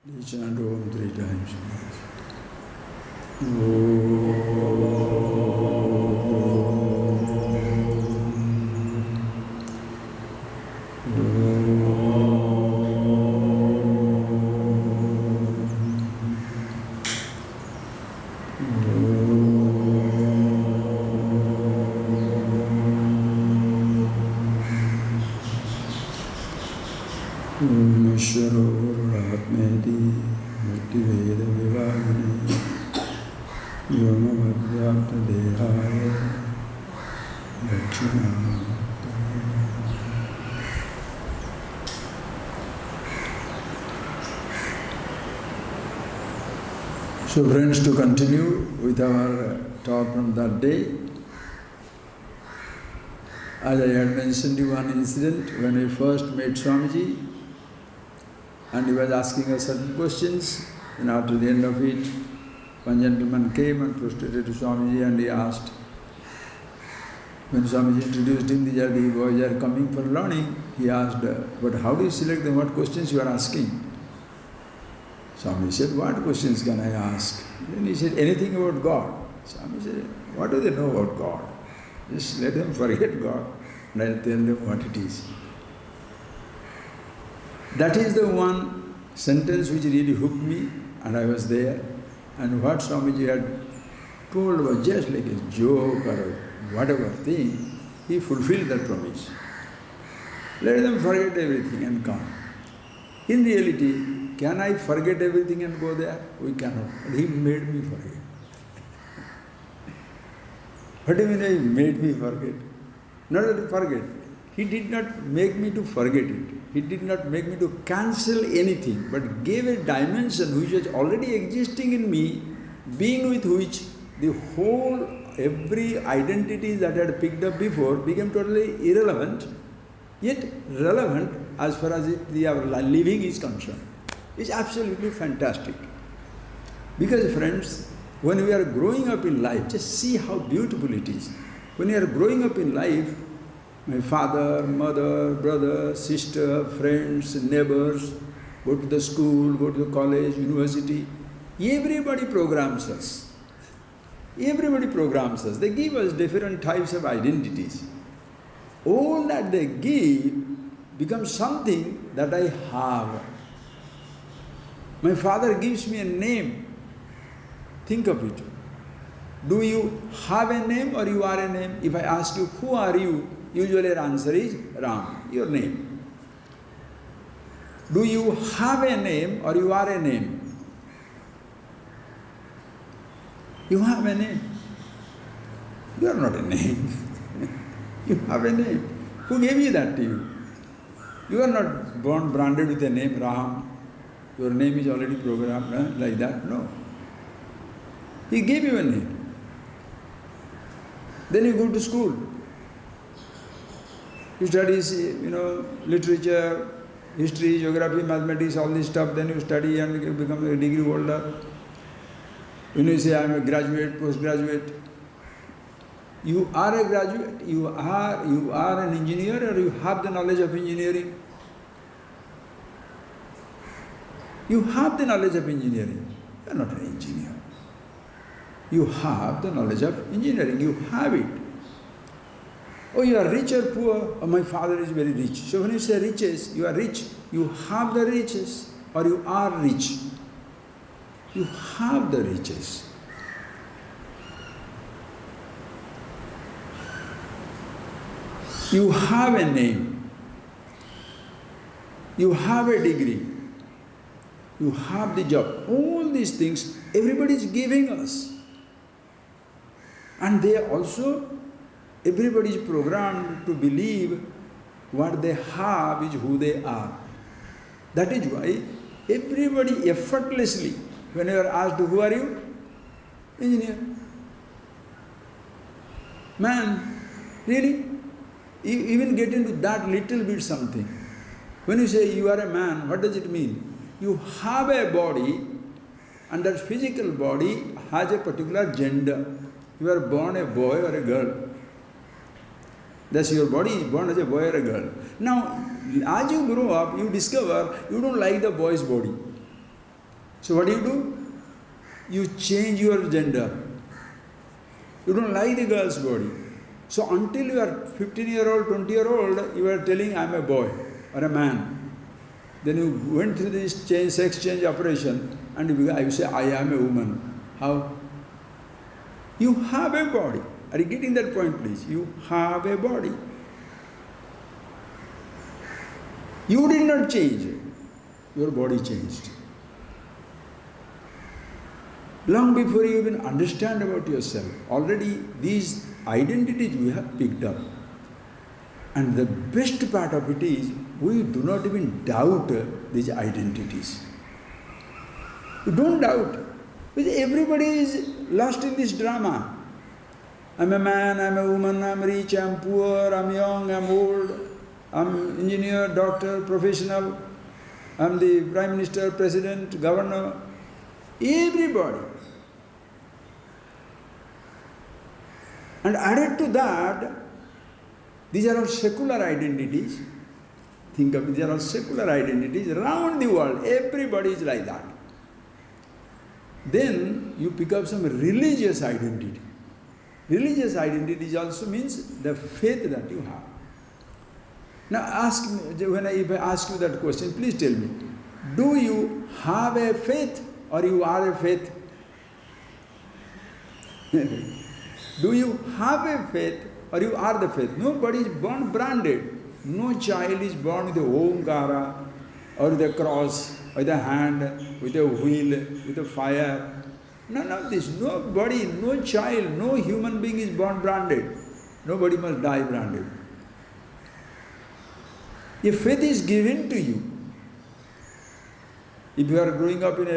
Please chant Om 3 times. Ishvaro Gururatmeti Murtiveda Vivagini Yomavadyapta Dehaya Lakshana. So friends, to continue with our talk from that day, as I had mentioned you one incident when we first met Swamiji, and he was asking us certain questions, and after the end of it, one gentleman came and prostrated to Swamiji and he asked, when Swamiji introduced him, these are the boys are coming for learning, he asked, but how do you select them, what questions you are asking? Swamiji said, what questions can I ask? Then he said, anything about God. Swamiji said, what do they know about God? Just let them forget God and I'll tell them what it is. That is the one sentence which really hooked me, and I was there. And what Swamiji had told was just like a joke or whatever thing, he fulfilled that promise. Let them forget everything and come. In reality, can I forget everything and go there? We cannot. But he made me forget. What do you mean he made me forget? Not that to forget. He did not make me to forget it. He did not make me to cancel anything, but gave a dimension which was already existing in me, being with which the whole, every identity that I had picked up before became totally irrelevant, yet relevant as far as our living is concerned. It's absolutely fantastic. Because friends, when we are growing up in life, just see how beautiful it is. When you are growing up in life, my father, mother, brother, sister, friends, neighbors, go to the school, go to the college, university, everybody programs us. Everybody programs us. They give us different types of identities. All that they give becomes something that I have. My father gives me a name. Think of it. Do you have a name or you are a name? If I ask you, who are you? Usually your answer is Ram, your name. Do you have a name or you are a name? You have a name. You are not a name. You have a name. Who gave you that to you? You are not born branded with a name, Ram. Your name is already programmed like that. No. He gave you a name. Then you go to school. You study, literature, history, geography, mathematics, all this stuff. Then you study and you become a degree holder. When you say, I am a graduate, postgraduate, you are a graduate, you are an engineer, or you have the knowledge of engineering. You have the knowledge of engineering. You are not an engineer. You have the knowledge of engineering. You have it. Oh, you are rich or poor? Oh, my father is very rich. So when you say riches, you are rich. You have the riches or you are rich. You have the riches. You have a name. You have a degree. You have the job. All these things, everybody is giving us. And they also, everybody is programmed to believe what they have is who they are. That is why everybody effortlessly, when you are asked, who are you? Engineer. Man, really? You even get into that little bit something. When you say you are a man, what does it mean? You have a body, and that physical body has a particular gender. You are born a boy or a girl. Thus your body is born as a boy or a girl. Now, as you grow up, you discover you don't like the boy's body. So what do? You change your gender. You don't like the girl's body. So until you are 15-year-old, 20-year-old, you are telling I am a boy or a man. Then you went through this sex change operation and you say I am a woman. How? You have a body. Are you getting that point, please? You have a body. You did not change. Your body changed. Long before you even understand about yourself, already these identities we have picked up. And the best part of it is, we do not even doubt these identities. You don't doubt. Because everybody is lost in this drama. I'm a man, I'm a woman, I'm rich, I'm poor, I'm young, I'm old, I'm engineer, doctor, professional, I'm the Prime Minister, President, Governor. Everybody. And added to that, these are all secular identities. Think of it, these are all secular identities around the world. Everybody is like that. Then you pick up some religious identity. Religious identity also means the faith that you have. Now ask me, if I ask you that question, please tell me, do you have a faith or you are a faith? Do you have a faith or you are the faith? Nobody is born branded. No child is born with a Omkara or with a cross, with a hand, with a wheel, with a fire. None of this. Nobody, no child, no human being is born branded. Nobody must die branded. If faith is given to you, if you are growing up in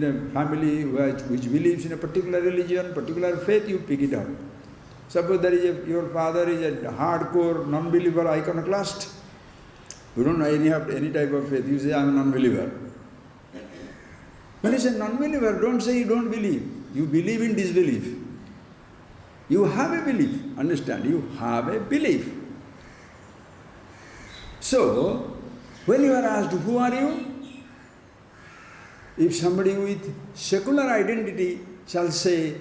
a family which believes in a particular religion, particular faith, you pick it up. Suppose your father is a hardcore non-believer iconoclast. You don't know any type of faith. You say, I am a non-believer. When you say non-believer, don't say you don't believe. You believe in disbelief. You have a belief. Understand? You have a belief. So, when you are asked, who are you? If somebody with secular identity shall say,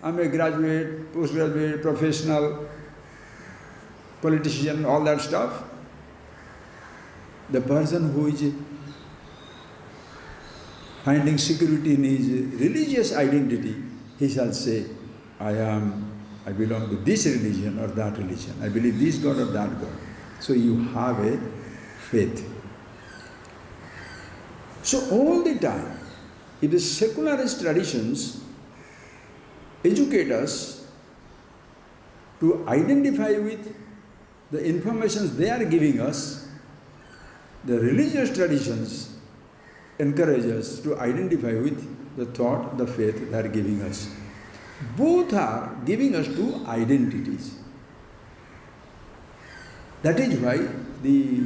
I am a graduate, postgraduate, professional, politician, all that stuff, the person who is finding security in his religious identity, he shall say, I belong to this religion or that religion. I believe this God or that God. So you have a faith. So all the time, if the secularist traditions educate us to identify with the information they are giving us, the religious traditions encourage us to identify with the thought, the faith they are giving us. Both are giving us two identities. That is why the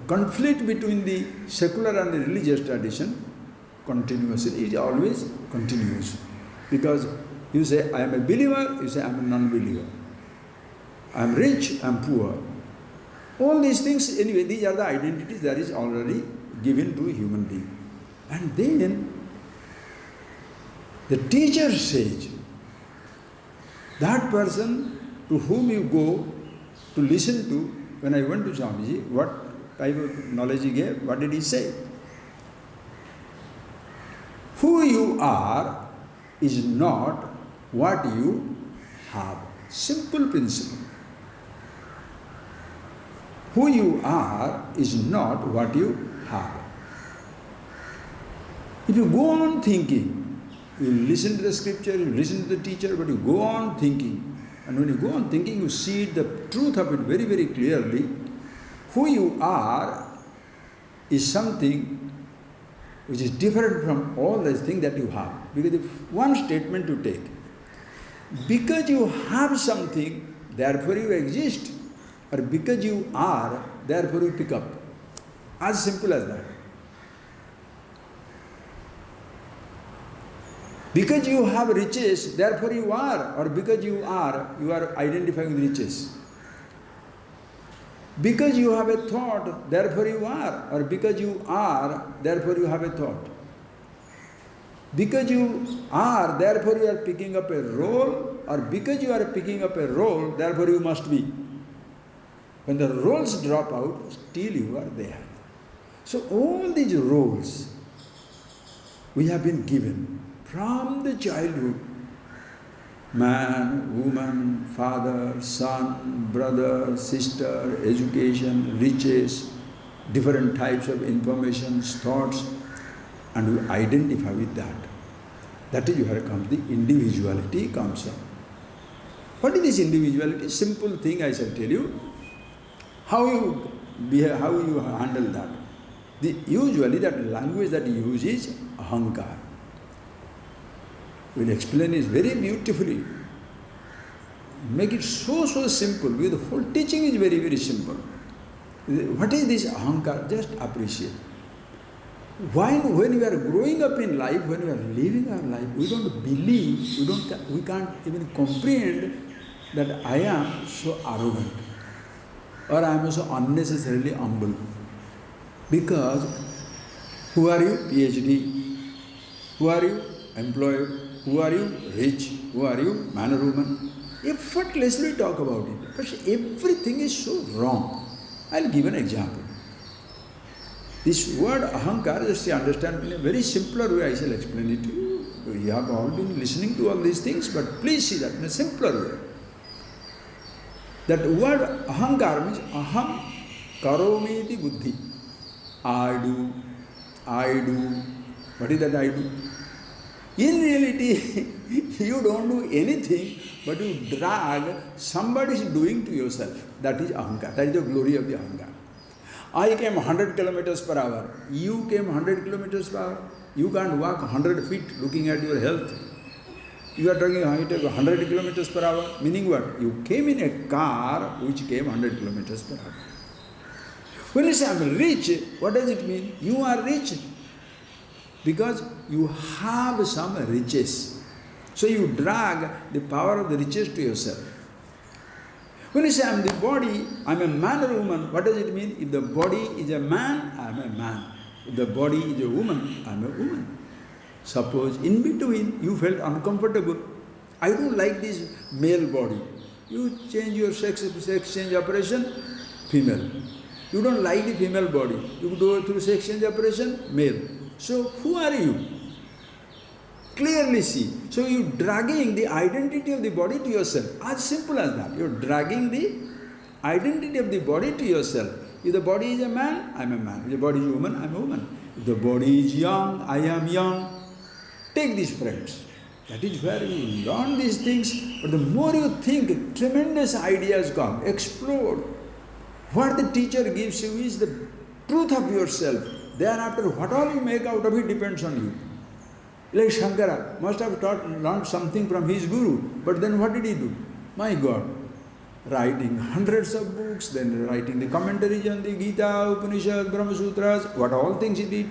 conflict between the secular and the religious tradition continuously, it always continues. Because you say, I am a believer, you say, I am a non-believer. I am rich, I am poor. All these things, anyway, these are the identities that is already given to a human being. And then, the teacher says, that person to whom you go to listen to, when I went to Swamiji, what type of knowledge he gave, what did he say? Who you are is not what you have. Simple principle. Who you are is not what you have. If you go on thinking, you listen to the scripture, you listen to the teacher, but you go on thinking, and when you go on thinking, you see the truth of it very, very clearly. Who you are is something which is different from all these things that you have. Because if one statement to take, because you have something, therefore you exist, or because you are, therefore you pick up. As simple as that. Because you have riches, therefore you are, or because you are identifying with riches. Because you have a thought, therefore you are. Or because you are, therefore you have a thought. Because you are, therefore you are picking up a role, or because you are picking up a role, therefore you must be. When the roles drop out, still you are there. So all these roles we have been given from the childhood. Man, woman, father, son, brother, sister, education, riches, different types of information, thoughts, and we identify with that. That is where comes the individuality comes from. What is this individuality? Simple thing I shall tell you. How you behave, how you handle that. Usually that language that you use is ahankar. We'll explain it very beautifully. Make it so simple. Because the whole teaching is very, very simple. What is this ahankar? Just appreciate. When we are growing up in life, when we are living our life, we don't believe, we can't even comprehend that I am so arrogant or I am so unnecessarily humble. Because who are you? PhD. Who are you? Employed. Who are you? Rich. Who are you? Man or woman. Effortlessly talk about it. But everything is so wrong. I'll give an example. This word ahankar, just to understand in a very simpler way, I shall explain it to you. You have all been listening to all these things, but please see that in a simpler way. That word ahankar means aham karomi iti buddhi. I do. What is that I do? In reality, you don't do anything, but you drag somebody is doing to yourself. That is ahankar. That is the glory of the ahankar. I came 100 kilometers per hour. You came 100 kilometers per hour. You can't walk 100 feet looking at your health. You are talking 100 kilometers per hour. Meaning what? You came in a car which came 100 kilometers per hour. When you say I am rich, what does it mean? You are rich because you have some riches. So you drag the power of the riches to yourself. When you say I am the body, I am a man or a woman, what does it mean? If the body is a man, I am a man. If the body is a woman, I am a woman. Suppose in between you felt uncomfortable. I don't like this male body. You change your sex change operation, female. You don't like the female body. You go through sex change operation, male. So who are you? Clearly see. So you are dragging the identity of the body to yourself. As simple as that. You are dragging the identity of the body to yourself. If the body is a man, I am a man. If the body is a woman, I am a woman. If the body is young, I am young. Take these friends. That is where you learn these things. But the more you think, tremendous ideas come. Explode. What the teacher gives you is the truth of yourself. Thereafter, what all you make out of it depends on you. Like Shankara must have learned something from his guru. But then what did he do? My God. Writing hundreds of books, then writing the commentaries on the Gita, Upanishad, Brahma Sutras, what all things he did.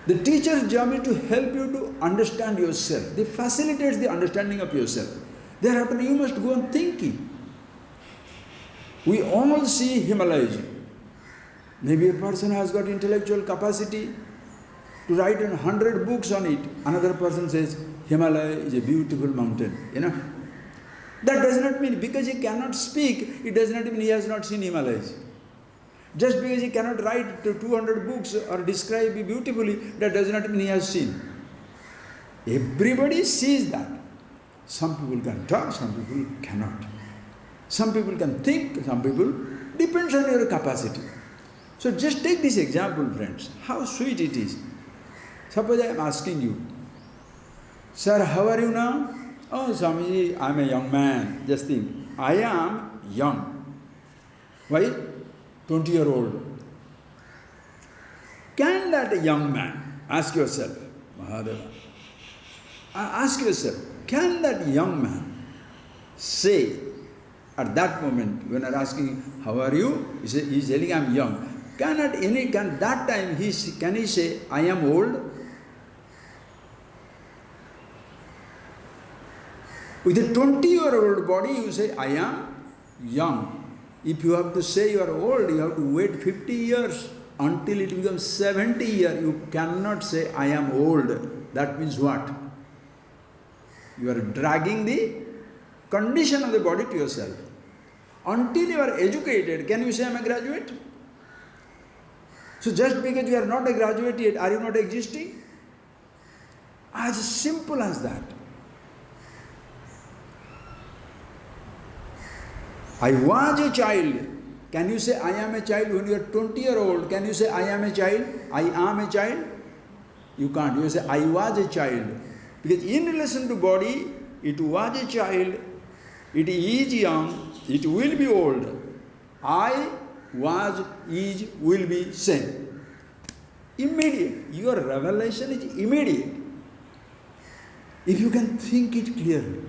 The teacher's job is to help you to understand yourself. They facilitates the understanding of yourself. Thereafter you must go on thinking. We all see Himalayas. Maybe a person has got intellectual capacity to write 100 books on it. Another person says, Himalaya is a beautiful mountain. That does not mean, because he cannot speak, it does not mean he has not seen Himalayas. Just because he cannot write 200 books or describe it beautifully, that does not mean he has seen. Everybody sees that. Some people can talk, some people cannot. Some people can think, some people, depends on your capacity. So just take this example, friends, how sweet it is. Suppose I am asking you, sir, how are you now? Oh, Swamiji, I am a young man. Just think, I am young. Why? 20-year-old. Can that young man, ask yourself, Mahadeva, ask yourself, can that young man say at that moment, when I are asking, how are you? He is telling, I am young. Can that time, can he say, I am old? With a 20-year-old body, you say, I am young. If you have to say you are old, you have to wait 50 years until it becomes 70 years. You cannot say, I am old. That means what? You are dragging the condition of the body to yourself. Until you are educated, can you say I am a graduate? So just because you are not a graduate yet, are you not existing? As simple as that. I was a child. Can you say I am a child when you are 20-year-old? Can you say I am a child? I am a child? You can't. You say I was a child. Because in relation to body, it was a child, it is young, it will be old. I was, is, will be same. Immediate. Your revelation is immediate. If you can think it clearly.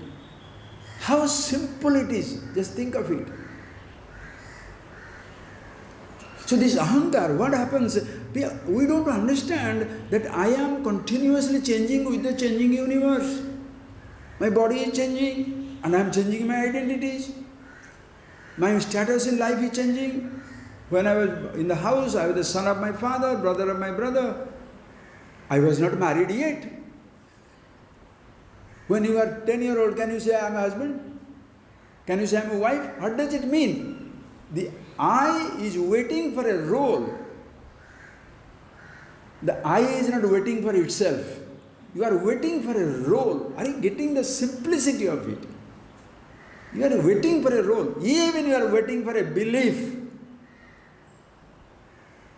How simple it is. Just think of it. So this ahankar, what happens? We don't understand that I am continuously changing with the changing universe. My body is changing and I am changing my identities. My status in life is changing. When I was in the house, I was the son of my father, brother of my brother. I was not married yet. When you are 10-year-old, can you say I am a husband? Can you say I am a wife? What does it mean? The I is waiting for a role. The I is not waiting for itself. You are waiting for a role. Are you getting the simplicity of it? You are waiting for a role. Even you are waiting for a belief.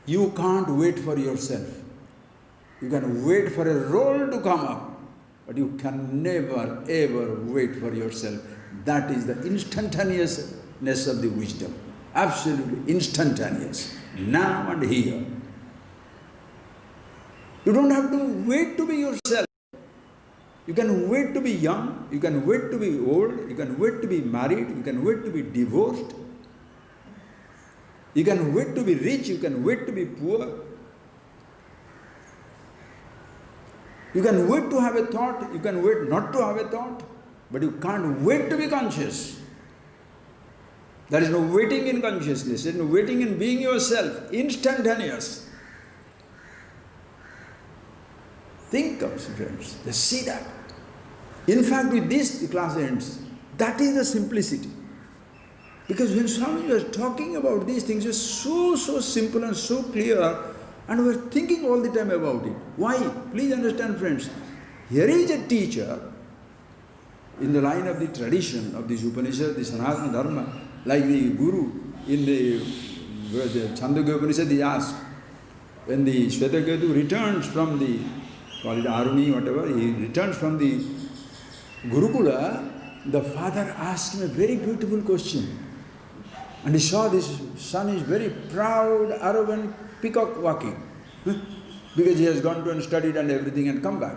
You can't wait for yourself. You can wait for a role to come up. But you can never ever wait for yourself. That is the instantaneousness of the wisdom. Absolutely instantaneous. Now and here. You don't have to wait to be yourself. You can wait to be young, you can wait to be old, you can wait to be married, you can wait to be divorced. You can wait to be rich, you can wait to be poor. You can wait to have a thought, you can wait not to have a thought, but you can't wait to be conscious. There is no waiting in consciousness, there is no waiting in being yourself, instantaneous. Think of it, friends, just see that. In fact, with this the class ends. That is the simplicity. Because when Swami was talking about these things, it's so simple and so clear, and we're thinking all the time about it. Why? Please understand, friends. Here is a teacher in the line of the tradition of this Upanishad, the Sanatana Dharma, like the Guru in the Chandogya Upanishad is asked, when the Shvetaketu returns from the, call it army, whatever, he returns from the Gurukula, the father asked him a very beautiful question. And he saw this son is very proud, arrogant, peacock walking. Because he has gone to and studied and everything and come back.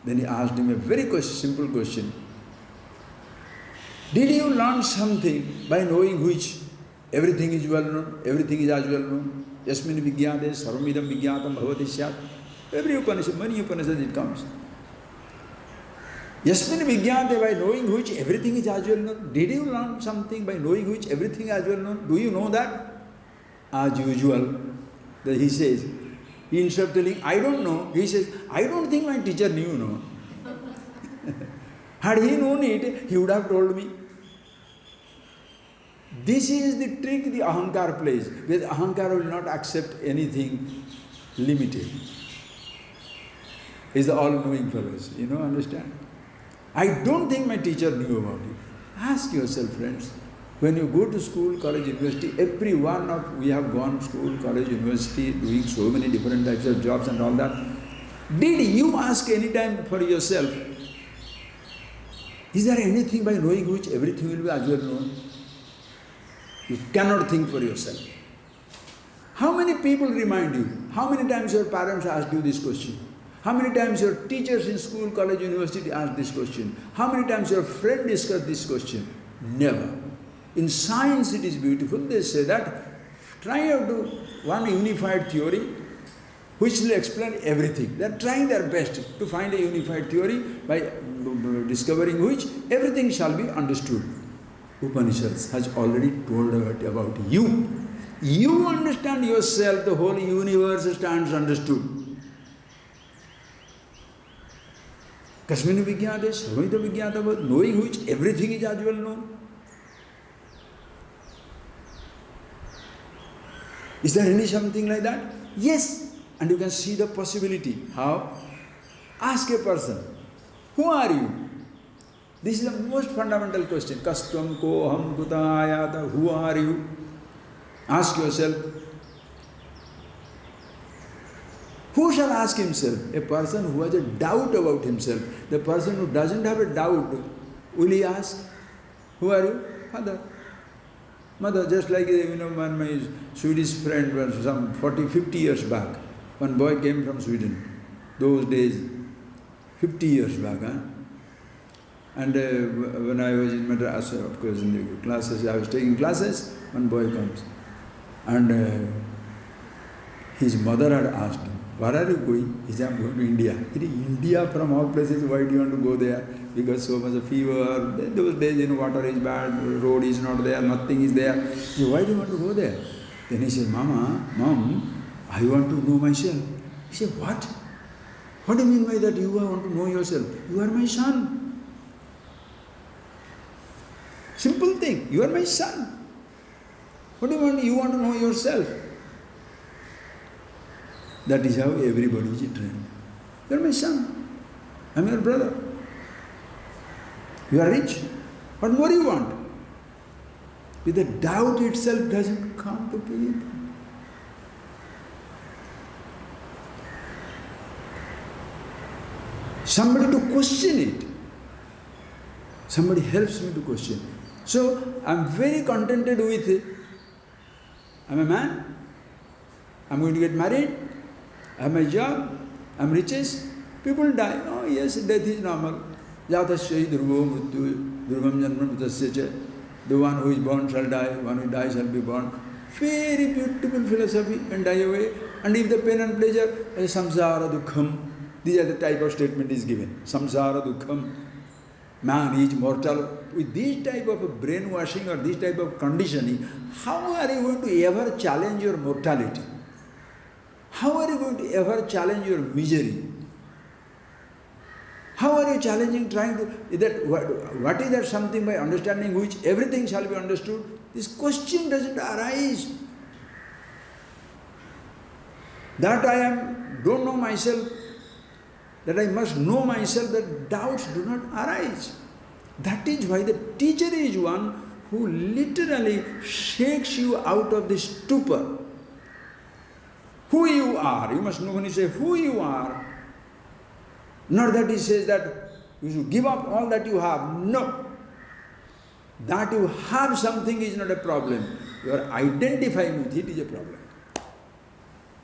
Then he asked him a very simple question. Did you learn something by knowing which everything is well known, everything is as well known? Yasmin vigyate sarvamidam vigyatam bhavati syat. Every Upanishad, many Upanishads it comes. Yasmin vigyate, by knowing which everything is as well known. Did you learn something by knowing which everything is as well known? Do you know that? As usual, he says, instead of telling, I don't know, he says, I don't think my teacher knew, no. Had he known it, he would have told me. This is the trick the ahankar plays, because ahankar will not accept anything limited. He's the all-knowing fellows, understand? I don't think my teacher knew about it. Ask yourself, friends, when you go to school, college, university, every one of we have gone school, college, university, doing so many different types of jobs and all that. Did you ask any time for yourself, is there anything by knowing which everything will be as well known? You cannot think for yourself. How many people remind you? How many times your parents asked you this question? How many times your teachers in school, college, university asked this question? How many times your friend discussed this question? Never. In science it is beautiful. They say that try out to one unified theory which will explain everything. They are trying their best to find a unified theory by discovering which everything shall be understood. Upanishads has already told about you. You understand yourself, the whole universe stands understood. Kasminu Vijnate, Sarvamita Vijnata, knowing which everything is as well known. Is there any something like that? Yes. And you can see the possibility. How? Ask a person, who are you? This is the most fundamental question. Kastvam ko ham kuta ayata. Who are you? Ask yourself. Who shall ask himself? A person who has a doubt about himself. The person who doesn't have a doubt, will he ask? Who are you? Father. Mother. Just like, when my Swedish friend was some 40, 50 years back. One boy came from Sweden. Those days, 50 years back. And when I was in Madras, of course, in the classes, I was taking classes, one boy comes. And his mother had asked him, where are you going? He said, I'm going to India. He said, India from all places, why do you want to go there? Because so much of fever, those days, water is bad, road is not there, nothing is there. He said, why do you want to go there? Then he said, Mom, I want to know myself. He said, what? What do you mean by that you want to know yourself? You are my son. Simple thing, you are my son. What do you want? You want to know yourself. That is how everybody is trained. You are my son. I am your brother. You are rich. What more you want? With the doubt itself doesn't come to people. Somebody to question it. Somebody helps me to question. So, I am very contented with it. I am a man. I am going to get married. I have my job. I am riches. People die. Oh yes, death is normal. Jatasya dhruvo mrityu dhruvam janmam tasya. The one who is born shall die, one who dies shall be born. Very beautiful philosophy, and die away. And if the pain and pleasure, samsara dukkham. These are the type of statement is given. Samsara dukkham. Man is mortal. With this type of brainwashing or this type of conditioning, how are you going to ever challenge your mortality? How are you going to ever challenge your misery? How are you challenging, trying to, what is that something by understanding which everything shall be understood? This question doesn't arise. That I don't know myself, that I must know myself, that doubts do not arise. That is why the teacher is one who literally shakes you out of this stupor. Who you are, you must know when you say who you are. Not that he says that you should give up all that you have. No. That you have something is not a problem. You are identifying with it is a problem.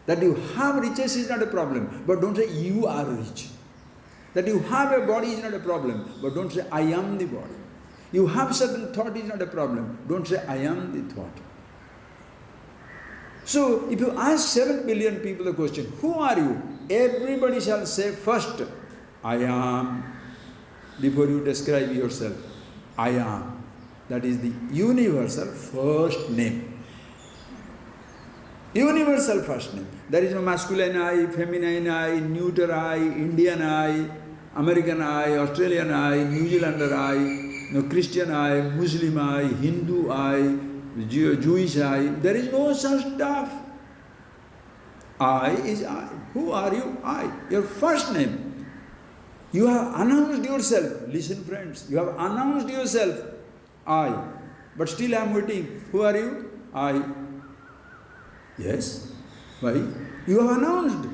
That you have riches is not a problem. But don't say you are rich. That you have a body is not a problem. But don't say I am the body. You have certain thought is not a problem. Don't say I am the thought. So if you ask 7 billion people the question, who are you? Everybody shall say first, I am. Before you describe yourself, I am. That is the universal first name. Universal first name. There is no masculine I, feminine I, neuter I, Indian I, American I, Australian I, New Zealander I, no Christian I, Muslim I, Hindu I, Jewish I. There is no such stuff. I is I. Who are you? I. Your first name. You have announced yourself. Listen friends, you have announced yourself. I. But still I am waiting. Who are you? I. Yes. Why? You have announced.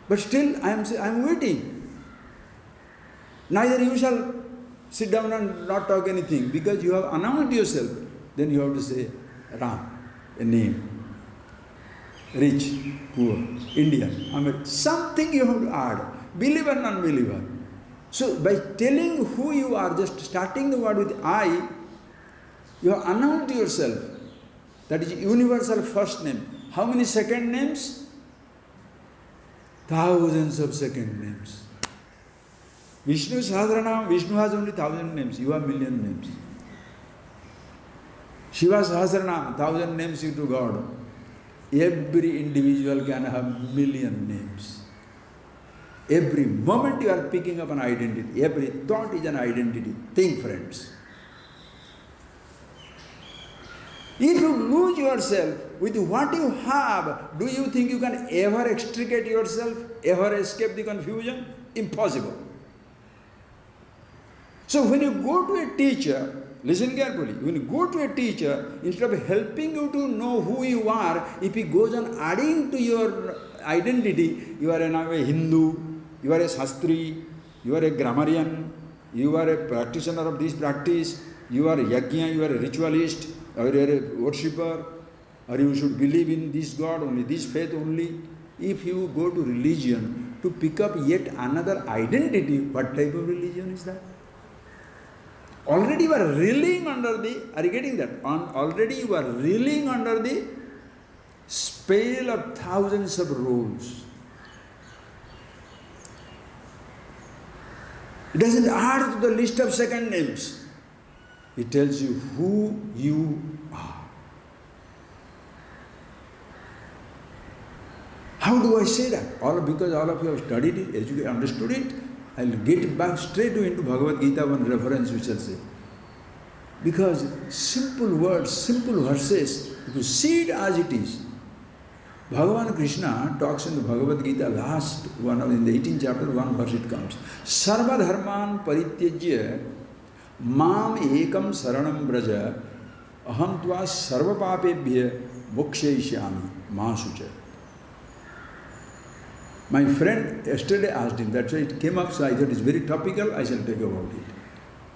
But still I am waiting. Neither you shall sit down and not talk anything because you have announced yourself. Then you have to say Ram, a name. Rich, poor, Indian, American. Something you have to add. Believer, non-believer. So by telling who you are, just starting the word with I, you have announced yourself. That is universal first name. How many second names? Thousands of second names. Vishnu Sahasranam, Vishnu has only 1,000 names. You have million names. Shiva Sahasranam, 1,000 names to God. Every individual can have million names. Every moment you are picking up an identity. Every thought is an identity. Think, friends. If you lose yourself with what you have, do you think you can ever extricate yourself, ever escape the confusion? Impossible. So when you go to a teacher, listen carefully, when you go to a teacher, instead of helping you to know who you are, if he goes on adding to your identity, you are now a Hindu, you are a Shastri, you are a grammarian, you are a practitioner of this practice, you are a yajna, you are a ritualist, or you are a worshipper, or you should believe in this God only, this faith only. If you go to religion to pick up yet another identity, what type of religion is that? Already you are reeling under the, are you getting that? Already you are reeling under the spell of thousands of rules. It doesn't add to the list of second names. It tells you who you are. How do I say that? Because all of you have studied it, educated, understood it. I'll get back straight into Bhagavad Gita, one reference which I'll say. Because simple words, simple verses, if you see it as it is. Bhagavan Krishna talks in the Bhagavad Gita, last one, in the 18th chapter, one verse it comes. Sarva dharman parityajya mam ekam saranam braja aham tva sarva papebhya mokshayishyami masucha. My friend yesterday asked him, that's why it came up, so I thought it's very topical, I shall talk about it.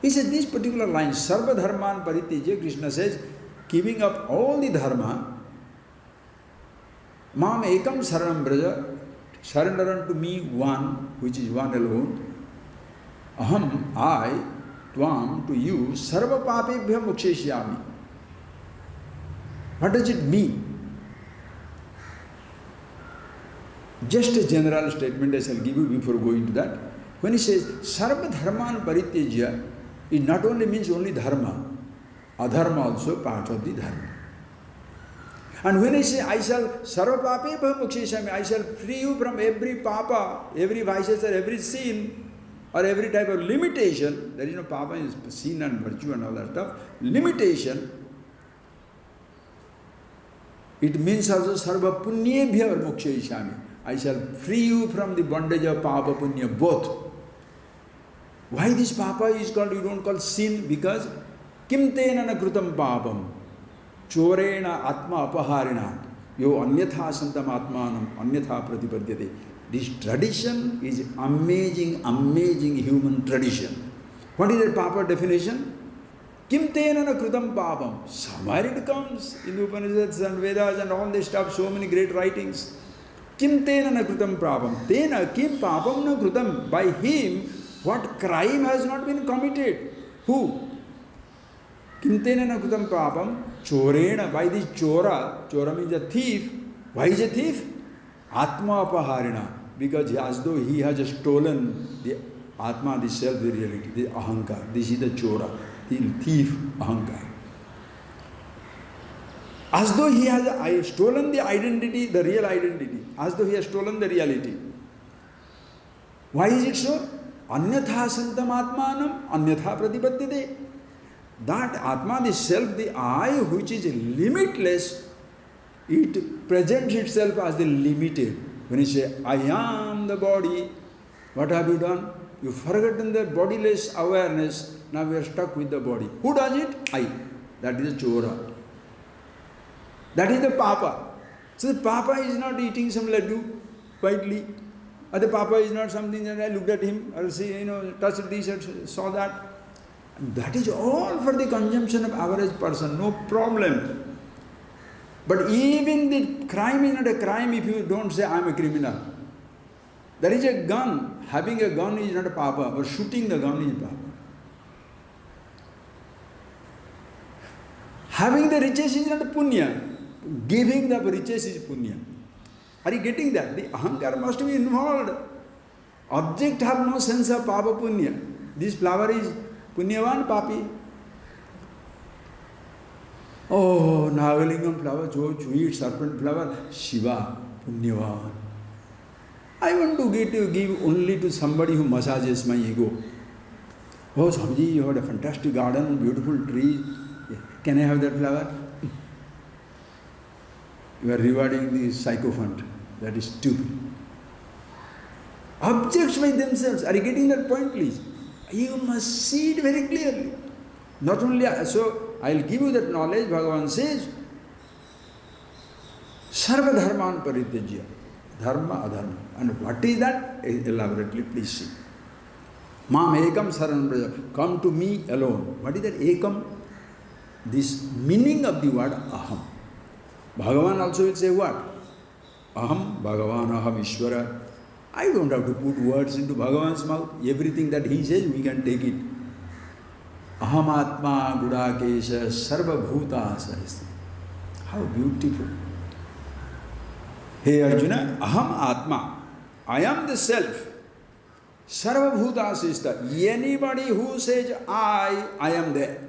He said this particular line, Sarva dharman parityajya, Krishna says, giving up all the dharma, mam ekam saranam braja, surrender unto me one, which is one alone, aham, I, tvam, to you, sarva papebhya mokshayishyami. What does it mean? Just a general statement I shall give you before going to that. When he says, Sarva dharman parityajya, it not only means only dharma, adharma also part of the dharma. And when I say, I shall sarva papebhya mokshayishyami, I shall free you from every papa, every vices or every sin, or every type of limitation, there is no papa is sin and virtue and all that stuff, limitation, it means also sarva punyebhya mokshayishyami. I shall free you from the bondage of papa punya both. Why this papa is called, you don't call sin? Because kim tena na krutam papam chorena atma apaharina yo anyatha santam atmanam anyatha pratipadyate. This tradition is amazing, amazing human tradition. What is the papa definition? Kim tena na krutam papam. Somewhere it comes in the Upanishads and Vedas and all this stuff, so many great writings. Kim tena na krutam papam. Tena kim papam na krutam. By him, what crime has not been committed? Who? Kim tena na krutam papam. Chorena. By this chora. Chora means a thief. Why is a thief? Atma apaharina. Because as though he has stolen the Atma, the self, the reality, the ahankar. This is the chora, the thief ahankar. As though he has stolen the identity, the real identity. As though he has stolen the reality. Why is it so? Anyatha santam atmanam, anyatha pratipadyate. That Atma, the self, the I, which is limitless, it presents itself as the limited. When you say, I am the body, what have you done? You've forgotten the bodiless awareness, now we are stuck with the body. Who does it? I. That is the chora. That is the papa. So the papa is not eating some laddu quietly. Or the papa is not something that I looked at him, or see, touched this and saw that. And that is all for the consumption of average person, no problem. But even the crime is not a crime if you don't say, I am a criminal. There is a gun. Having a gun is not a papa, but shooting the gun is papa. Having the riches is not punya. Giving the riches is punya. Are you getting that? The ahankar must be involved. Object have no sense of papa punya. This flower is punyavan papi. Oh, Nagalingam flower, so sweet, serpent flower, Shiva, Punyavan. I want to give only to somebody who massages my ego. Oh, Swamiji, you have a fantastic garden, beautiful trees. Can I have that flower? You are rewarding the sycophant. That is stupid. Objects by themselves. Are you getting that point, please? You must see it very clearly. Not only so, I will give you that knowledge. Bhagavan says, Sarva dharman parityajya. Dharma, adharma. And what is that? Elaborately, please see. Mam ekam saranam braja. Come to me alone. What is that ekam? This meaning of the word aham. Bhagavan also will say what? Aham, Bhagavan, aham, Ishvara. I don't have to put words into Bhagavan's mouth. Everything that he says, we can take it. Aham atma gudakesha sarva bhuta sahastra. How beautiful. Hey Arjuna, aham atma. I am the self. Sarva bhuta sahastra. Anybody who says I am there.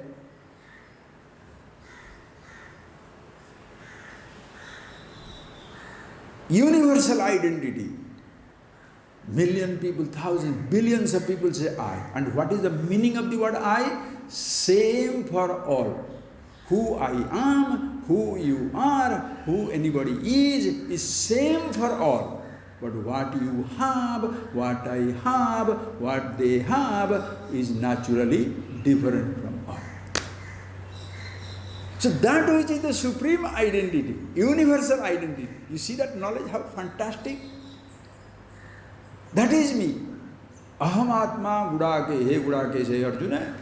Universal identity. Million people, thousands, billions of people say I. And what is the meaning of the word I? Same for all. Who I am, who you are, who anybody is same for all. But what you have, what I have, what they have is naturally different from all. So that which is the supreme identity, universal identity. You see that knowledge, how fantastic? That is me. Aham atma gudake, he gudake, say Arjuna.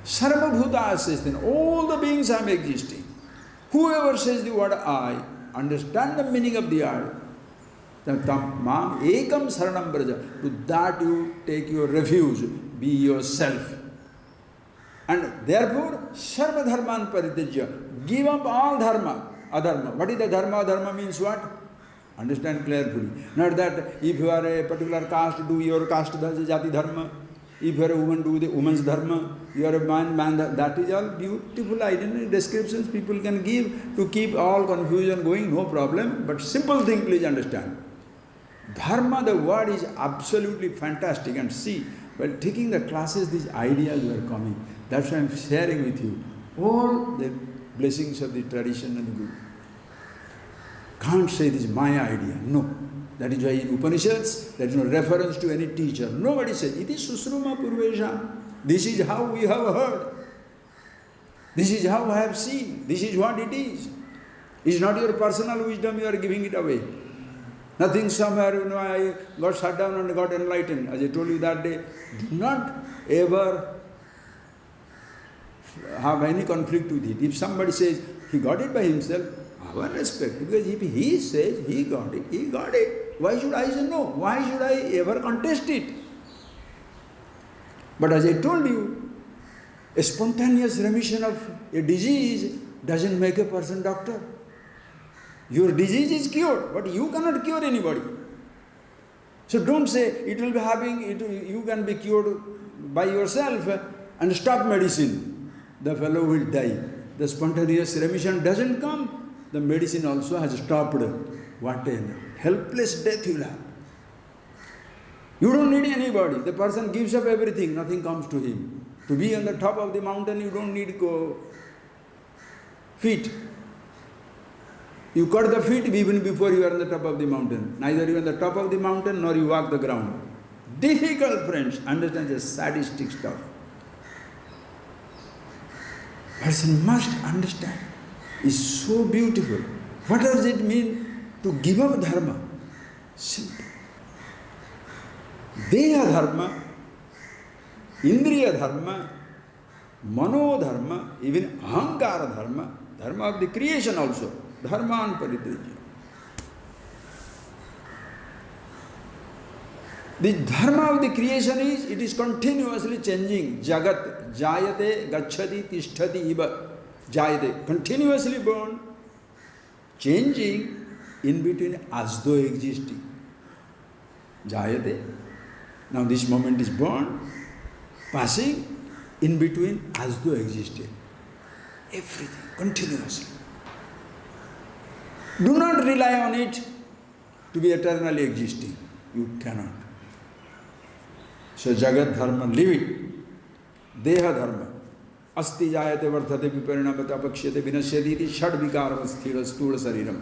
Sarva bhuta asastin. All the beings I am existing. Whoever says the word I, understand the meaning of the I. Mam ekam saranam braja. To that you take your refuge. Be yourself. And therefore, sarva dharman parityajya. Give up all dharma, adharma. What is the dharma? Dharma means what? Understand carefully. Not that if you are a particular caste, do your caste jati dharma. If you are a woman, do the woman's dharma. You are a man, that is all beautiful identity descriptions people can give to keep all confusion going, no problem. But simple thing, please understand. Dharma, the word is absolutely fantastic. And see, while taking the classes, these ideas were coming. That's why I am sharing with you all the blessings of the tradition and the Guru. Can't say this is my idea. No. That is why in Upanishads, there is no reference to any teacher. Nobody says, it is Susruma Purvesha. This is how we have heard. This is how I have seen. This is what it is. It's not your personal wisdom, you are giving it away. Nothing somewhere, I got shut down and got enlightened. As I told you that day, do not ever have any conflict with it. If somebody says he got it by himself, our respect, because if he says he got it, he got it. Why should I say no? Why should I ever contest it? But as I told you, a spontaneous remission of a disease doesn't make a person doctor. Your disease is cured, but you cannot cure anybody. So don't say it will be you can be cured by yourself and stop medicine. The fellow will die. The spontaneous remission doesn't come. The medicine also has stopped. What a helpless death you will have. You don't need anybody. The person gives up everything, nothing comes to him. To be on the top of the mountain, you don't need feet. You cut the feet even before you are on the top of the mountain. Neither you are on the top of the mountain nor you walk the ground. Difficult, friends. Understand the sadistic stuff. Person must understand. It's so beautiful. What does it mean to give up dharma? Simple. Deha dharma, indriya dharma, mano dharma, even ahankara dharma, dharma of the creation also, dharman parityajya. The dharma of the creation is, it is continuously changing. Jagat, jayate, gacchati, tisthati, iva. Jayate, continuously born, changing, in between as though existing. Jayate, now this moment is born, passing, in between as though existing. everything, continuously. Do not rely on it to be eternally existing. You cannot. So Jagat Dharma, leave it. Deha Dharma. Asti jayate varthate viparinamate apakshyate vinashyati iti shad vikaram sthira stula sariram.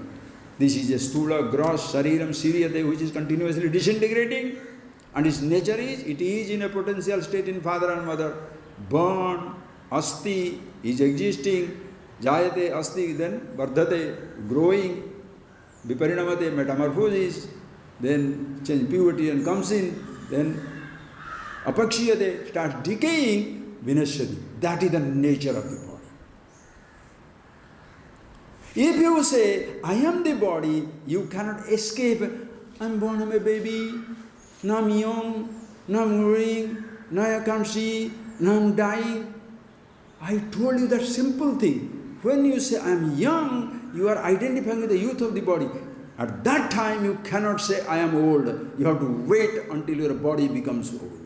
This is a stula, gross sariram, siryate, which is continuously disintegrating. And its nature is, it is in a potential state in father and mother. Born, asti, is existing. Jayate, asti, then vardhate, growing. Viparinamate, metamorphosis. Then change puberty and comes in. Then apakshiyate, starts decaying. Vinashyati. That is the nature of the body. If you say, I am the body, you cannot escape. I am born, I am a baby. Now I am young. Now I am growing. Now I can't see. Now I am dying. I told you that simple thing. When you say, I am young, you are identifying with the youth of the body. At that time, you cannot say, I am old. You have to wait until your body becomes old.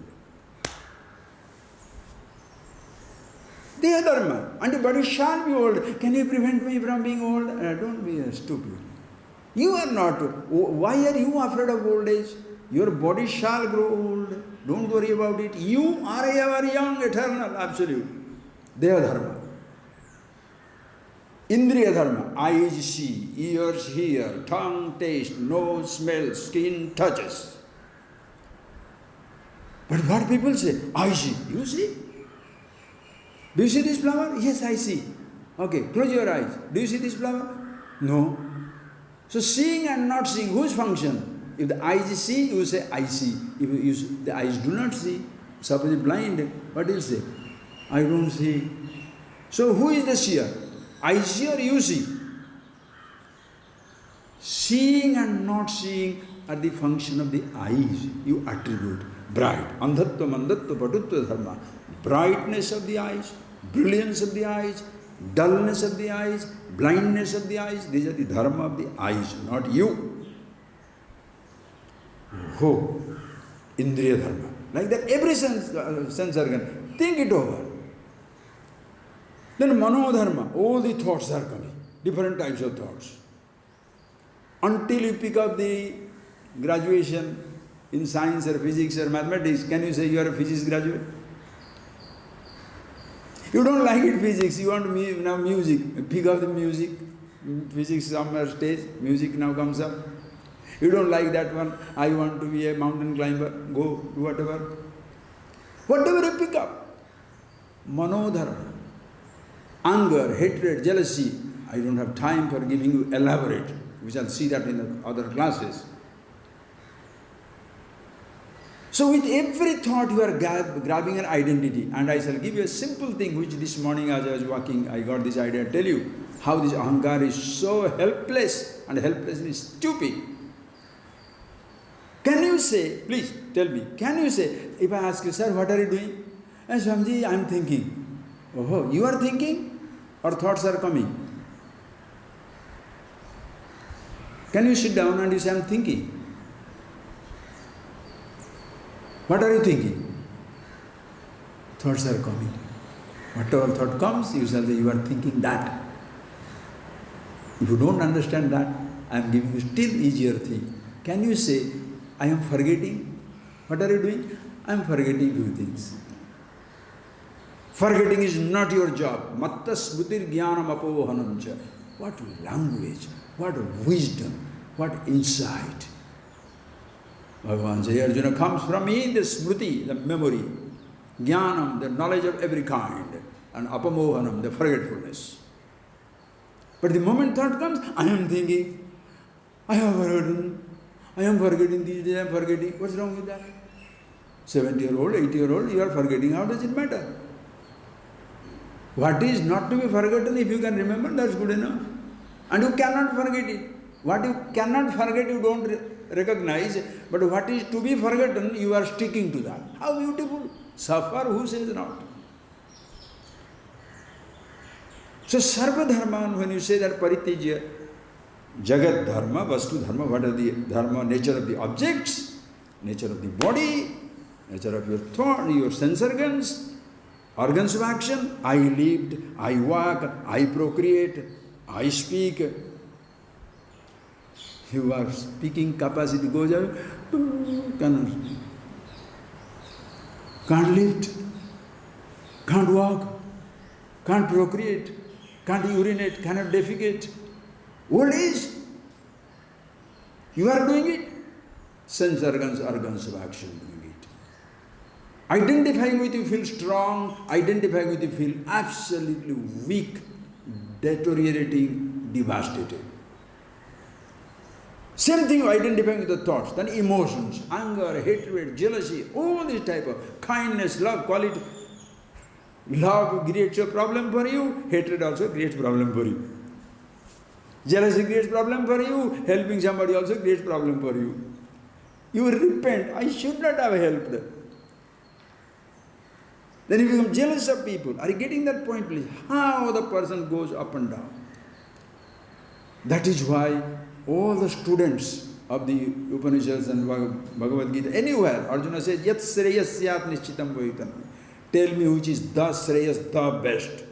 Deha Dharma, and the body shall be old. Can you prevent me from being old? Don't be stupid. You are not. Why are you afraid of old age? Your body shall grow old. Don't worry about it. You are ever young, eternal, absolute. Deha Dharma. Indriya Dharma. Eyes see, ears hear, tongue taste, nose smell, skin touches. But what people say? I see. You see? Do you see this flower? Yes, I see. Okay, close your eyes. Do you see this flower? No. So seeing and not seeing, whose function? If the eyes see, you say, I see. If the eyes do not see, suppose blind, what will you say? I don't see. So who is the seer? I see or you see? Seeing and not seeing are the function of the eyes. You attribute. Bright. Andhatva, mandatva, patutva dharma. Brightness of the eyes, brilliance of the eyes, dullness of the eyes, blindness of the eyes. These are the dharma of the eyes, not you. Who? Indriya dharma. Like that, every sense organ. Think it over. Then mano dharma. All the thoughts are coming. Different types of thoughts. Until you pick up the graduation in science or physics or mathematics, can you say you are a physics graduate? You don't like it physics, you want now music. Pick up the music. Physics somewhere stage, music now comes up. You don't like that one, I want to be a mountain climber. Go, do whatever. Whatever you pick up. Manodharma. Anger, hatred, jealousy. I don't have time for giving you elaborate. We shall see that in the other classes. So with every thought you are grabbing an identity. And I shall give you a simple thing which this morning as I was walking, I got this idea to tell you how this ahankar is so helpless and helplessly stupid. Can you say, please tell me, can you say, if I ask you, sir, what are you doing? And Swamiji, I am thinking. Oh, you are thinking or thoughts are coming? Can you sit down and you say, I am thinking? What are you thinking? Thoughts are coming. Whatever thought comes, you shall say, you are thinking that. If you don't understand that, I am giving you still easier thing. Can you say, I am forgetting? What are you doing? I am forgetting few things. Forgetting is not your job. Matta smutir jnanam apohanam cha. What language, what wisdom, what insight. Bhagavan says, Arjuna comes from me, the smriti, the memory, jnanam, the knowledge of every kind, and apamohanam, the forgetfulness. But the moment thought comes, I am thinking, I have forgotten, I am forgetting these days, I am forgetting. What's wrong with that? 70-year-old, 80-year-old, you are forgetting. How does it matter? What is not to be forgotten, if you can remember, that's good enough. And you cannot forget it. What you cannot forget, you don't recognize. But what is to be forgotten, you are sticking to that. How beautiful. Suffer, who says not? So, Sarva Dharman, when you say that Paritijya, Jagat Dharma, Vastu Dharma, what are the Dharma? Nature of the objects, nature of the body, nature of your thought, your sense organs, Organs of action, I lived, I walk, I procreate, I speak. Your speaking capacity goes out, can't lift, can't walk, can't procreate, can't urinate, cannot defecate. Old age. You are doing it. Sense organs of action doing it. Identifying with you feel strong, identifying with you feel absolutely weak, deteriorating, devastated. Same thing identifying with the thoughts, then emotions, anger, hatred, jealousy, all this type of kindness, love, quality. Love creates a problem for you, hatred also creates problem for you. Jealousy creates problem for you, helping somebody also creates problem for you. You repent, I should not have helped them. Then you become jealous of people. Are you getting that point, please? How the person goes up and down. That is why all the students of the Upanishads and Bhagavad Gita, anywhere, Arjuna says, Yat Sreyasyat Nishchitam Bhavitam. Tell me which is the Sreyas, the best.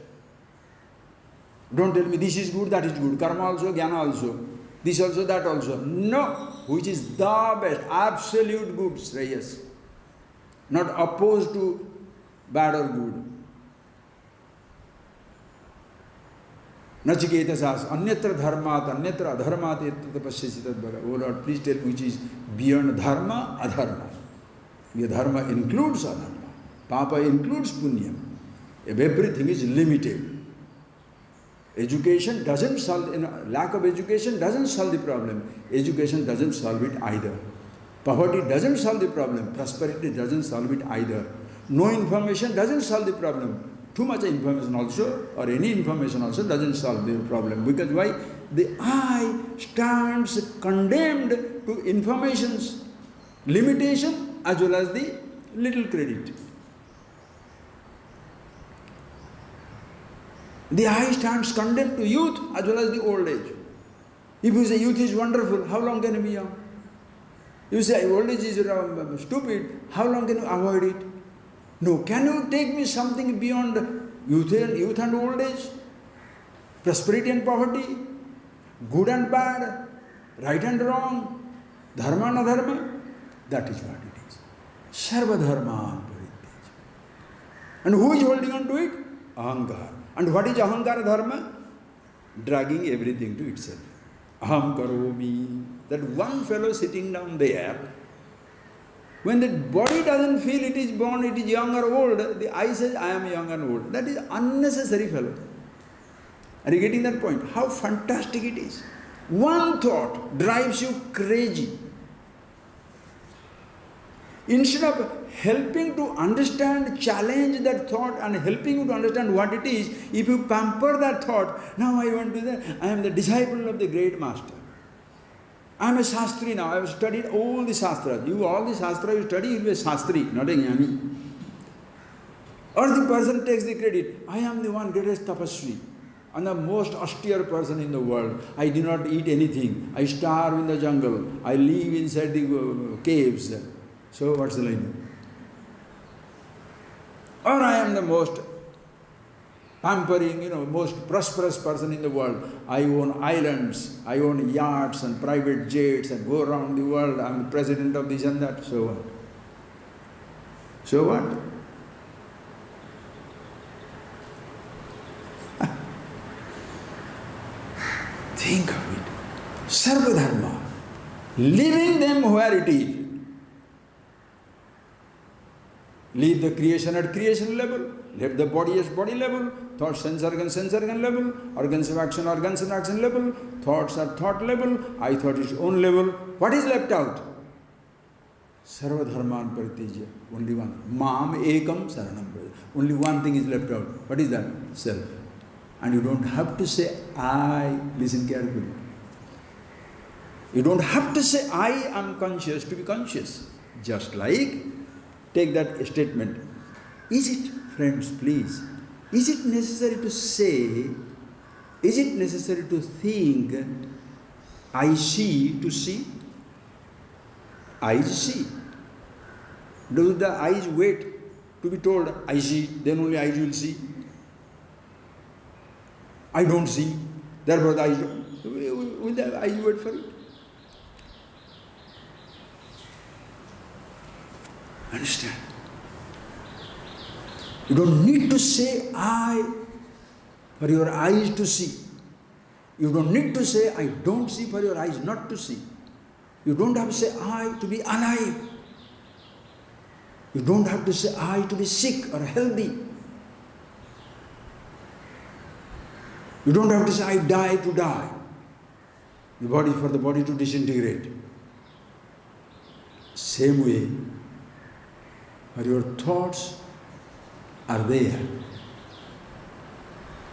Don't tell me this is good, that is good. Karma also, Jnana also. This also, that also. No. Which is the best, absolute good, Sreyas. Not opposed to bad or good. Nachiketa says, Anyatra dharmat, anyatra adharmat etat pasyasi tadbhara. Oh Lord, please tell me which is beyond dharma, adharma. The dharma includes adharma. Papa includes punyam. Everything is limited. Education doesn't solve, lack of education doesn't solve the problem. Education doesn't solve it either. Poverty doesn't solve the problem. Prosperity doesn't solve it either. No information doesn't solve the problem. Too much information also, or any information also doesn't solve the problem. Because why? The I stands condemned to information's limitation as well as the little credit. The I stands condemned to youth as well as the old age. If you say youth is wonderful, how long can you be young? You say old age is stupid, how long can you avoid it? No, can you take me something beyond youth and old age? Prosperity and poverty? Good and bad? Right and wrong? Dharma and adharma? That is what it is. Sarva dharma parityaja. And who is holding on to it? Ahankar. And what is ahankara dharma? Dragging everything to itself. Aham karomi. That one fellow sitting down there, when the body doesn't feel it is born, it is young or old, the I says, I am young and old. That is unnecessary fellow. Are you getting that point? How fantastic it is. One thought drives you crazy. Instead of helping to understand, challenge that thought and helping you to understand what it is, if you pamper that thought, now I want to do that, I am the disciple of the great master. I am a Shastri now, I have studied all the Shastras. All the Shastras you study, you will be a Shastri, not a Jnani. Or the person takes the credit, I am the one greatest tapasvi. And the most austere person in the world. I do not eat anything. I starve in the jungle. I live inside the caves. So what's the line? Or I am the most pampering, most prosperous person in the world. I own islands, I own yachts and private jets and go around the world. I am the president of this and that. So what? So what? Think of it. Sarva dharma. Leaving them where it is. Leave the creation at creation level. Let the body as body level. Thoughts, sense organ level. Organs of action level. Thoughts are thought level. I thought is own level. What is left out? Sarva dharman paritijya. Only one. Mam ekam saranam. Only one thing is left out. What is that? Self. And you don't have to say, I, listen carefully. You don't have to say, I am conscious to be conscious. Just like, take that statement. Is it, friends, please, is it necessary to say, is it necessary to think, I see to see? Eyes see. Do the eyes wait to be told, I see, then only eyes will see. I don't see, therefore the eyes don't. Will the eyes wait for it? Understand? You don't need to say I for your eyes to see. You don't need to say I don't see for your eyes not to see. You don't have to say I to be alive. You don't have to say I to be sick or healthy. You don't have to say I die to die. The body for the body to disintegrate. Same way, where your thoughts are there.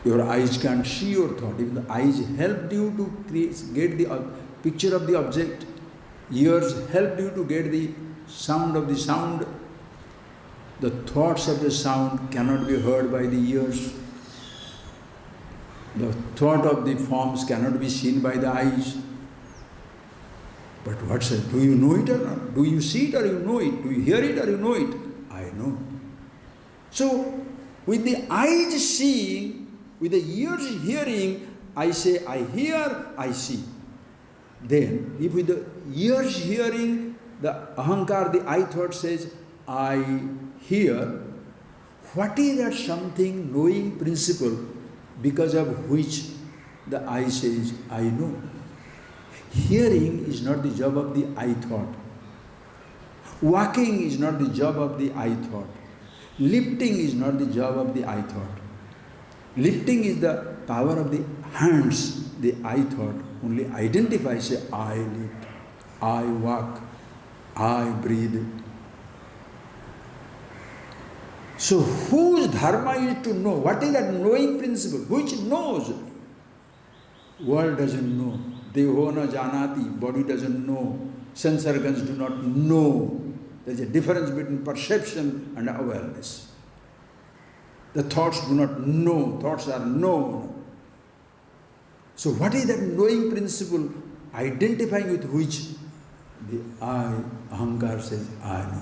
Your eyes can't see your thought. If the eyes helped you to get the picture of the object, ears helped you to get the sound of the sound, the thoughts of the sound cannot be heard by the ears. The thought of the forms cannot be seen by the eyes. But what's it? Do you know it or not? Do you see it or you know it? Do you hear it or you know it? I know. So, with the eyes seeing, with the ears hearing, I say I hear, I see. Then, if with the ears hearing, the ahankar, the I thought says, I hear, what is that something knowing principle because of which the I says, I know? Hearing is not the job of the I thought. Walking is not the job of the I thought. Lifting is not the job of the I thought. Lifting is the power of the hands, the I thought. Only identify, say, I lift, I walk, I breathe. So whose dharma is to know? What is that knowing principle? Which knows? World doesn't know. Deho na janati, body doesn't know. Sense organs do not know. There is a difference between perception and awareness. The thoughts do not know. Thoughts are known. So what is that knowing principle identifying with which the I, ahankar says, I know.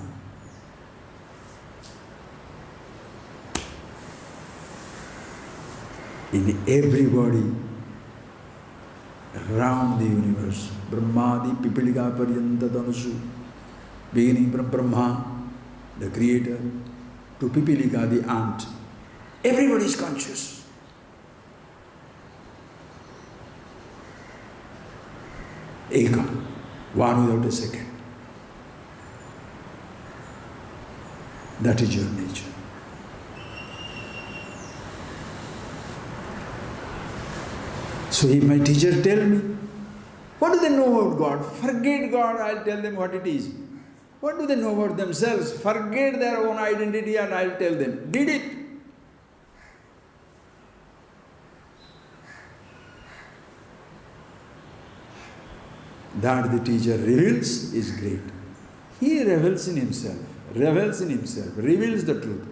In everybody around the universe, Brahmadi Pipilika Paryanta Dhanusu, beginning from Brahma, the creator, to Pipilika, the ant, everybody is conscious. Eka, one without a second. That is your nature. So if my teacher tell me, what do they know about God? Forget God, I'll tell them what it is. What do they know about themselves? Forget their own identity and I'll tell them. Did it? That the teacher reveals is great. He revels in himself, reveals the truth.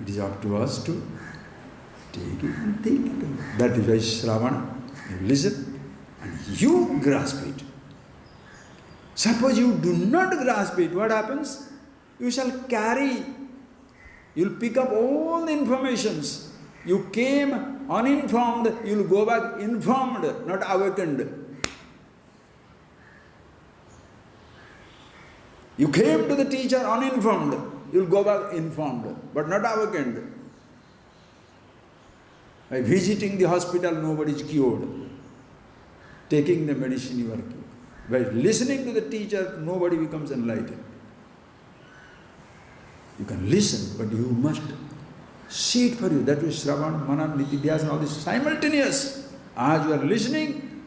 It is up to us to take it and think it. That is why Shravana, you listen and you grasp it. Suppose you do not grasp it, what happens? You shall carry, you'll pick up all the informations. You came uninformed, you'll go back informed, not awakened. You came to the teacher uninformed, you'll go back informed, but not awakened. By visiting the hospital, nobody is cured. Taking the medicine, you are cured. By listening to the teacher, nobody becomes enlightened. You can listen, but you must see it for you. That is Shravan, Manan, Nitidhyas and all this simultaneous. As you are listening,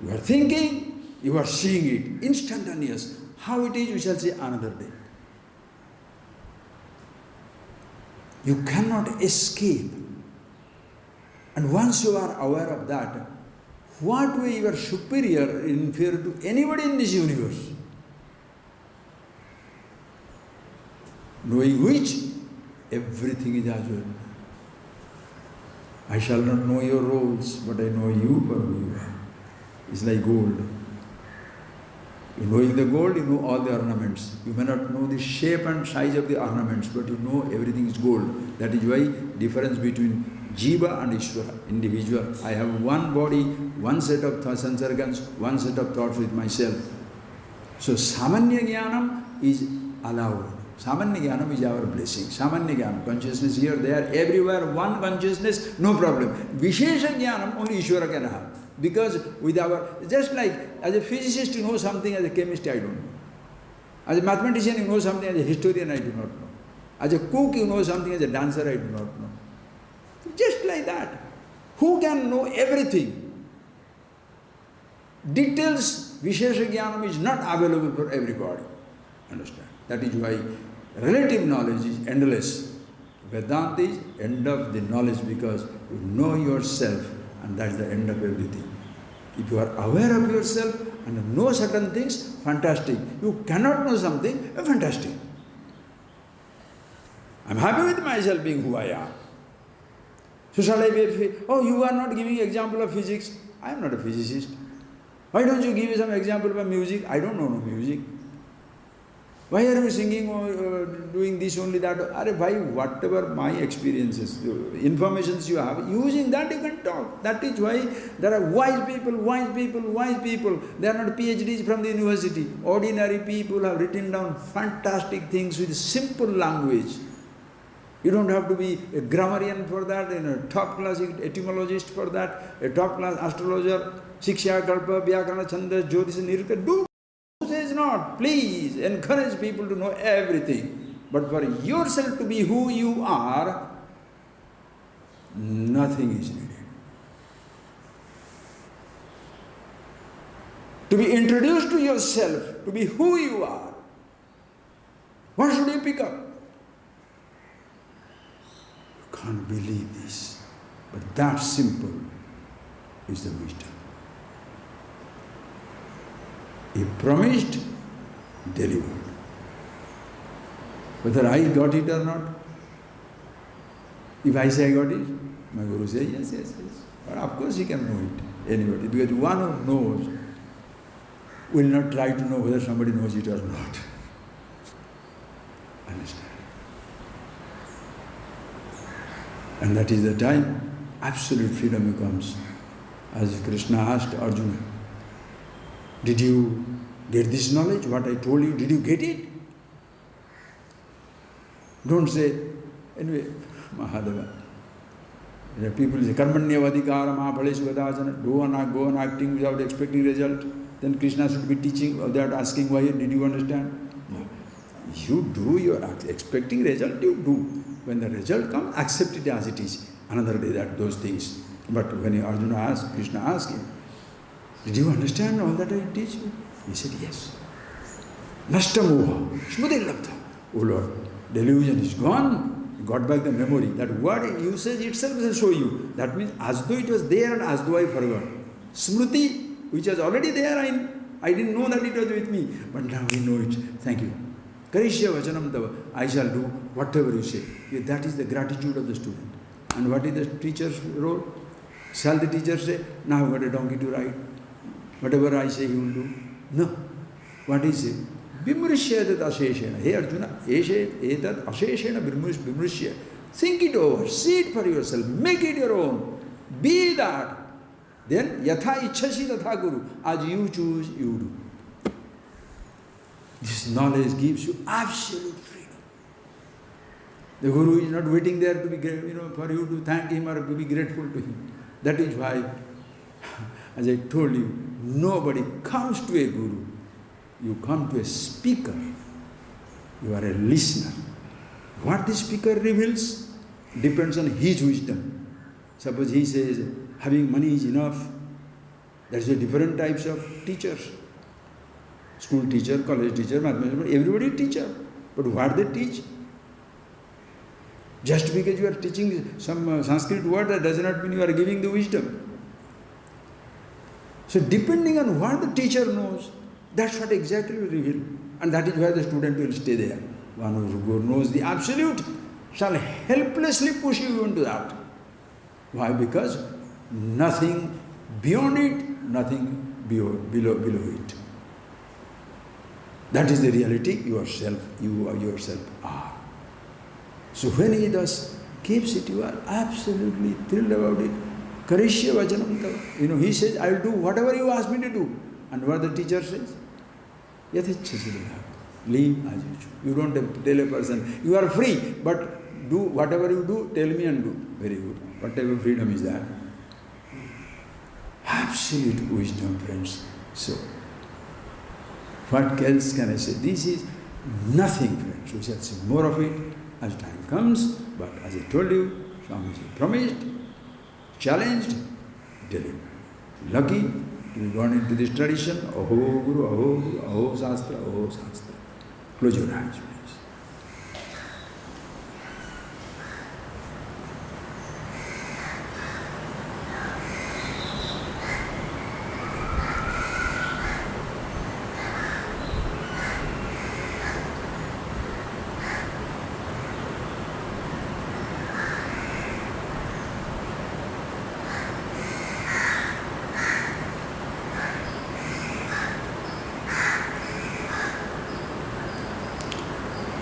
you are thinking, you are seeing it, instantaneous. How it is, we shall see another day. You cannot escape. And once you are aware of that, what way you are superior, inferior to anybody in this universe? Knowing which, everything is as well. I shall not know your roles, but I know you for who you are. It's like gold. Knowing the gold, you know all the ornaments. You may not know the shape and size of the ornaments, but you know everything is gold. That is why difference between Jiva and Ishvara, individual. I have one body, one set of sense organs, one set of thoughts with myself. So Samanya Jnanam is allowed. Samanya Jnanam is our blessing. Samanya Jnanam, consciousness here, there, everywhere, one consciousness, no problem. Vishesha Jnanam only Ishvara can have. Because with our, just like as a physicist you know something, as a chemist I don't know. As a mathematician you know something, as a historian I do not know. As a cook you know something, as a dancer I do not know. Just like that. Who can know everything? Details, Vishesha Jnanam is not available for everybody. Understand? That is why relative knowledge is endless. Vedanta is end of the knowledge because you know yourself and that's the end of everything. If you are aware of yourself and know certain things, fantastic. You cannot know something, fantastic. I am happy with myself being who I am. So shall I be, oh, you are not giving example of physics. I am not a physicist. Why don't you give me some example of music? I don't know no music. Why are you singing or doing this only that? Why whatever my experiences, informations you have, using that you can talk. That is why there are wise people. They are not PhDs from the university. Ordinary people have written down fantastic things with simple language. You don't have to be a grammarian for that, a top class etymologist for that, a top class astrologer, Shiksha, Kalpa, Vyakarana, Chandas, Jyotisha, Nirika. Do says not. Please encourage people to know everything. But for yourself to be who you are, nothing is needed. To be introduced to yourself, to be who you are, what should you pick up? You can't believe this. But that simple is the wisdom. He promised, delivered. Whether I got it or not, if I say I got it, my Guru says yes. But of course he can know it, anybody, because one who knows will not try to know whether somebody knows it or not. Understand? And that is the time absolute freedom comes. As Krishna asked Arjuna, did you get this knowledge, what I told you, did you get it? Don't say, anyway, Mahadeva. People say, Karmanyavadikara Mahaphaleshu Vadachana, go on acting without expecting result. Then Krishna should be teaching without asking why, did you understand? No. You do your expecting result, you do. When the result comes, accept it as it is. Another day that those things. But when Arjuna asked, Krishna asked him, did you understand all that I teach you? He said, yes. Nashta moha, smudhi labdha. Oh Lord, delusion is gone. You got back the memory. That word usage itself will show you. That means as though it was there and as though I forgot. Smriti, which was already there, I didn't know that it was with me. But now we know it. Thank you. Karishya vachanam tava. I shall do whatever you say. That is the gratitude of the student. And what is the teacher's role? Shall the teacher say, now I've got a donkey to ride. Whatever I say, he will do. No. What is it? Vimrishya tat asheshena. Hey Arjuna, etat asheshena vimrishya. Think it over. See it for yourself. Make it your own. Be that. Then yatha ichhasi tatha guru. As you choose, you do. This knowledge gives you absolute freedom. The Guru is not waiting there to be, for you to thank him or to be grateful to him. That is why, as I told you, nobody comes to a Guru. You come to a speaker. You are a listener. What the speaker reveals depends on his wisdom. Suppose he says, having money is enough. There is a different types of teachers. School teacher, college teacher, mathematician, everybody is teacher. But what they teach? Just because you are teaching some Sanskrit word, that does not mean you are giving the wisdom. So depending on what the teacher knows, that's what exactly will reveal. And that is why the student will stay there. One who knows the absolute shall helplessly push you into that. Why? Because nothing beyond it, nothing below it. That is the reality you yourself are. So when he thus keeps it, you are absolutely thrilled about it. Karishya vachanam tava. He says, I will do whatever you ask me to do. And what the teacher says? Yathachasya. Leave as usual. You don't have to tell a person, you are free, but do whatever you do, tell me and do. Very good. Whatever freedom is that? Absolute wisdom, friends. So, what else can I say? This is nothing, friends. We shall see more of it as time comes. But as I told you, Swamiji promised, challenged, delivered. Lucky to be born into this tradition. Aho Guru, Aho Guru, Aho Shastra, Aho Shastra. Close your eyes, please.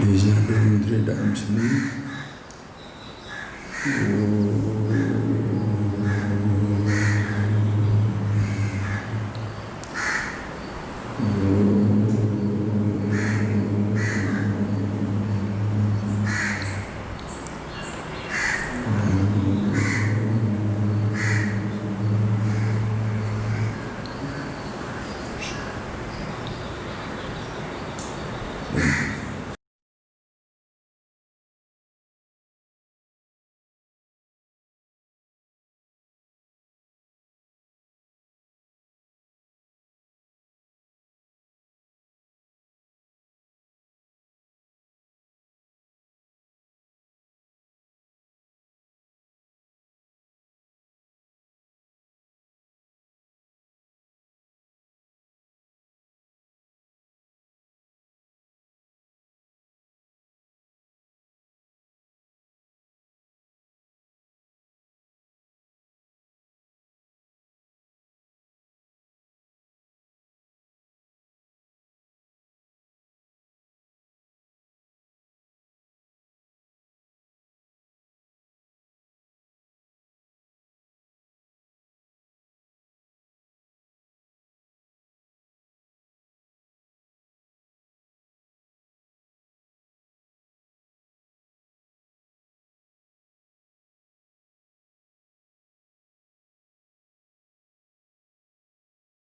Please do 3 times me.